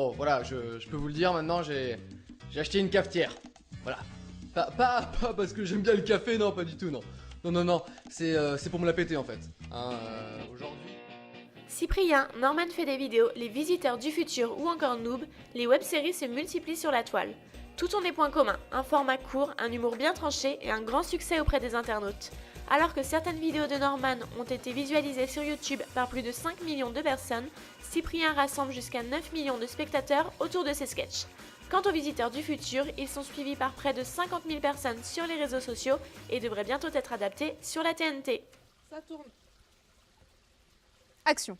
Bon, voilà, je peux vous le dire maintenant, j'ai acheté une cafetière. Voilà. Pas parce que j'aime bien le café, non, pas du tout, non. Non, c'est pour me la péter en fait. Hein, aujourd'hui. Cyprien, Norman fait des vidéos, les visiteurs du futur ou encore Noob, les web-séries se multiplient sur la toile. Tout ont des points communs, un format court, un humour bien tranché et un grand succès auprès des internautes. Alors que certaines vidéos de Norman ont été visualisées sur YouTube par plus de 5 millions de personnes, Cyprien rassemble jusqu'à 9 millions de spectateurs autour de ses sketchs. Quant aux visiteurs du futur, ils sont suivis par près de 50 000 personnes sur les réseaux sociaux et devraient bientôt être adaptés sur la TNT. Ça tourne. Action.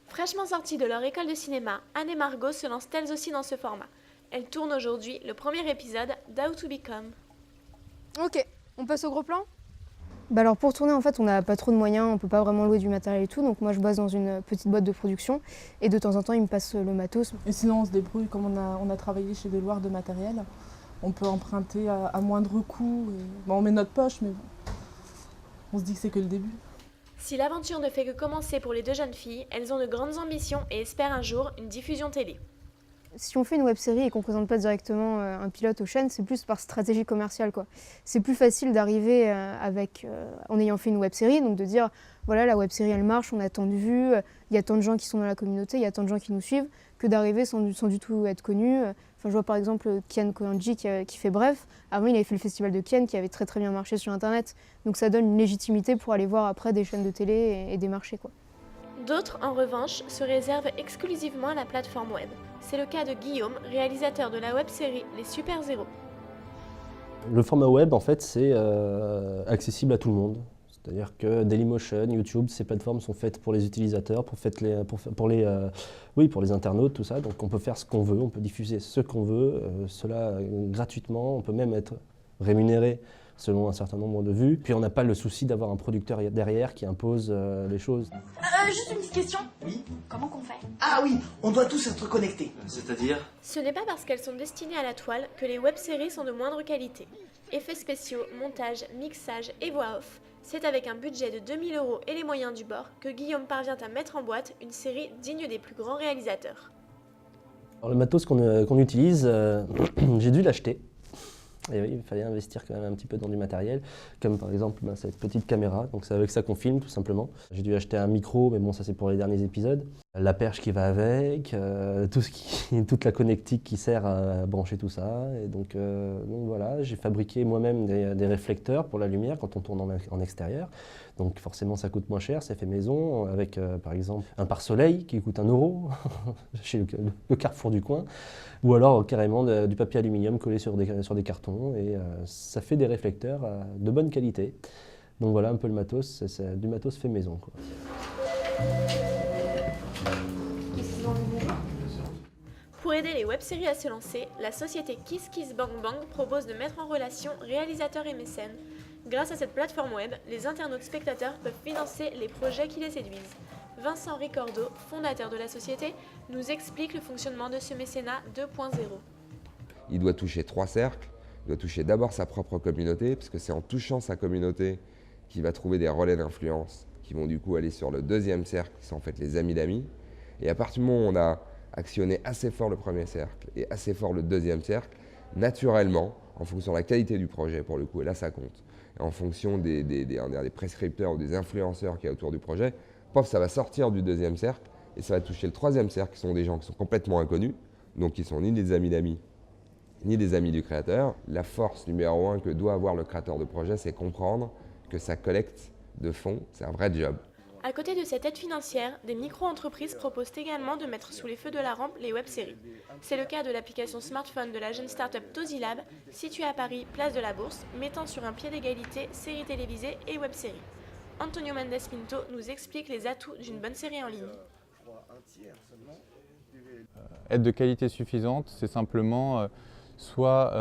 Fraîchement sorties de leur école de cinéma, Anne et Margot se lancent elles aussi dans ce format. Elles tournent aujourd'hui le premier épisode d'How to Become. Ok, on passe au gros plan? Alors pour tourner, en fait, on n'a pas trop de moyens, on peut pas vraiment louer du matériel et tout. Donc moi, je bosse dans une petite boîte de production et de temps en temps, ils me passent le matos. Et sinon, on se débrouille, comme on a travaillé chez Deloitte de matériel. On peut emprunter à moindre coût. Bon, on met notre poche, mais bon, on se dit que c'est que le début. Si l'aventure ne fait que commencer pour les deux jeunes filles, elles ont de grandes ambitions et espèrent un jour une diffusion télé. Si on fait une web-série et qu'on ne présente pas directement un pilote aux chaînes, c'est plus par stratégie commerciale, quoi. C'est plus facile d'arriver en ayant fait une web-série, donc de dire, voilà, la web-série, elle marche, on a tant de vues, il y a tant de gens qui sont dans la communauté, il y a tant de gens qui nous suivent, que d'arriver sans du tout être connu. Enfin, je vois par exemple Kian Koyanji qui fait Bref. Avant, il avait fait le festival de Kian qui avait très très bien marché sur Internet. Donc ça donne une légitimité pour aller voir après des chaînes de télé et des marchés, quoi. D'autres, en revanche, se réservent exclusivement à la plateforme web. C'est le cas de Guillaume, réalisateur de la web-série Les Super-Héros. Le format web, en fait, c'est accessible à tout le monde. C'est-à-dire que Dailymotion, YouTube, ces plateformes sont faites pour les utilisateurs, pour les internautes, tout ça. Donc on peut faire ce qu'on veut, on peut diffuser ce qu'on veut, cela gratuitement. On peut même être rémunéré selon un certain nombre de vues. Puis on n'a pas le souci d'avoir un producteur derrière qui impose les choses. Juste une petite question. Oui. Comment qu'on fait? Ah oui, on doit tous être connectés. C'est-à-dire? Ce n'est pas parce qu'elles sont destinées à la toile que les web-séries sont de moindre qualité. Effets spéciaux, montage, mixage et voix off, c'est avec un budget de 2000 € et les moyens du bord que Guillaume parvient à mettre en boîte une série digne des plus grands réalisateurs. Alors, le matos qu'on utilise, j'ai dû l'acheter. Et oui, il fallait investir quand même un petit peu dans du matériel, comme par exemple cette petite caméra, donc c'est avec ça qu'on filme tout simplement. J'ai dû acheter un micro, mais bon ça c'est pour les derniers épisodes. La perche qui va avec, toute la connectique qui sert à brancher tout ça. Et donc voilà, j'ai fabriqué moi-même des réflecteurs pour la lumière quand on tourne en extérieur. Donc forcément ça coûte moins cher, c'est fait maison, avec par exemple un pare-soleil qui coûte 1 € chez le Carrefour du coin, ou alors carrément du papier aluminium collé sur des cartons, et ça fait des réflecteurs de bonne qualité. Donc voilà un peu le matos, c'est du matos fait maison, quoi. Pour aider les web-séries à se lancer, la société Kiss Kiss Bang Bang propose de mettre en relation réalisateurs et mécènes. Grâce à cette plateforme web, les internautes spectateurs peuvent financer les projets qui les séduisent. Vincent Ricordo, fondateur de la société, nous explique le fonctionnement de ce mécénat 2.0. Il doit toucher 3 cercles. Il doit toucher d'abord sa propre communauté, parce que c'est en touchant sa communauté qu'il va trouver des relais d'influence qui vont du coup aller sur le deuxième cercle, qui sont en fait les amis d'amis. Et à partir du moment où on a actionné assez fort le premier cercle et assez fort le deuxième cercle, naturellement, en fonction de la qualité du projet pour le coup, et là ça compte, et en fonction des prescripteurs ou des influenceurs qu'il y a autour du projet, pof, ça va sortir du deuxième cercle et ça va toucher le troisième cercle, qui sont des gens qui sont complètement inconnus, donc qui sont ni des amis d'amis, ni des amis du créateur. La force numéro 1 que doit avoir le créateur de projet, c'est comprendre que sa collecte de fonds, c'est un vrai job. À côté de cette aide financière, des micro-entreprises proposent également de mettre sous les feux de la rampe les web-séries. C'est le cas de l'application smartphone de la jeune start-up Tozilab, située à Paris, place de la Bourse, mettant sur un pied d'égalité séries télévisées et web-séries. Antonio Mendes Pinto nous explique les atouts d'une bonne série en ligne. Être de qualité suffisante, c'est simplement soit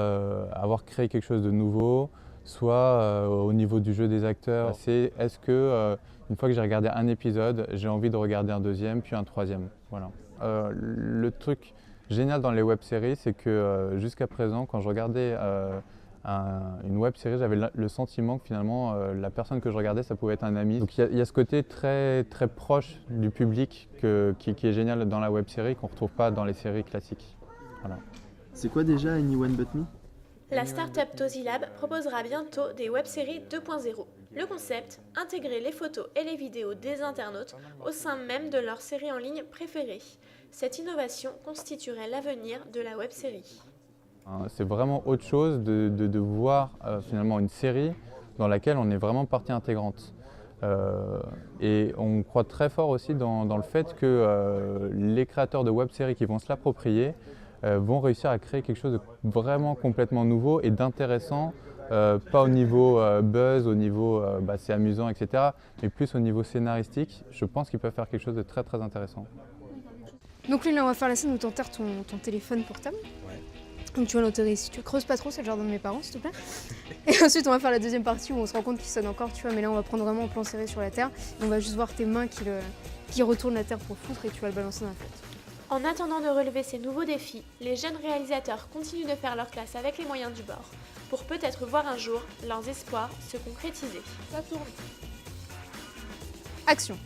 avoir créé quelque chose de nouveau, soit au niveau du jeu des acteurs. C'est est-ce que, une fois que j'ai regardé un épisode, j'ai envie de regarder un deuxième, puis un troisième. Voilà. Le truc génial dans les web-séries, c'est que jusqu'à présent, quand je regardais une web série, j'avais le sentiment que finalement la personne que je regardais, ça pouvait être un ami. Donc il y a ce côté très, très proche du public qui est génial dans la web série, qu'on ne retrouve pas dans les séries classiques. Voilà. C'est quoi déjà Anyone But Me? La start-up Tozilab proposera bientôt des web-séries 2.0. Le concept, intégrer les photos et les vidéos des internautes au sein même de leur série en ligne préférée. Cette innovation constituerait l'avenir de la web-série. C'est vraiment autre chose de voir finalement une série dans laquelle on est vraiment partie intégrante. Et on croit très fort aussi dans le fait que les créateurs de web-séries qui vont se l'approprier vont réussir à créer quelque chose de vraiment complètement nouveau et d'intéressant, pas au niveau buzz, au niveau c'est amusant, etc., mais plus au niveau scénaristique. Je pense qu'ils peuvent faire quelque chose de très très intéressant. Donc là, on va faire la scène où tu enterres ton téléphone portable. Ouais. Donc tu vas l'enterrer ici. Tu creuses pas trop, c'est le jardin de mes parents, s'il te plaît. Et ensuite, on va faire la deuxième partie où on se rend compte qu'il sonne encore, tu vois, mais là, on va prendre vraiment un plan serré sur la terre. Et on va juste voir tes mains qui retournent la terre pour foutre et tu vas le balancer dans la flotte. En attendant de relever ces nouveaux défis, les jeunes réalisateurs continuent de faire leur classe avec les moyens du bord, pour peut-être voir un jour leurs espoirs se concrétiser. Ça tourne. Action.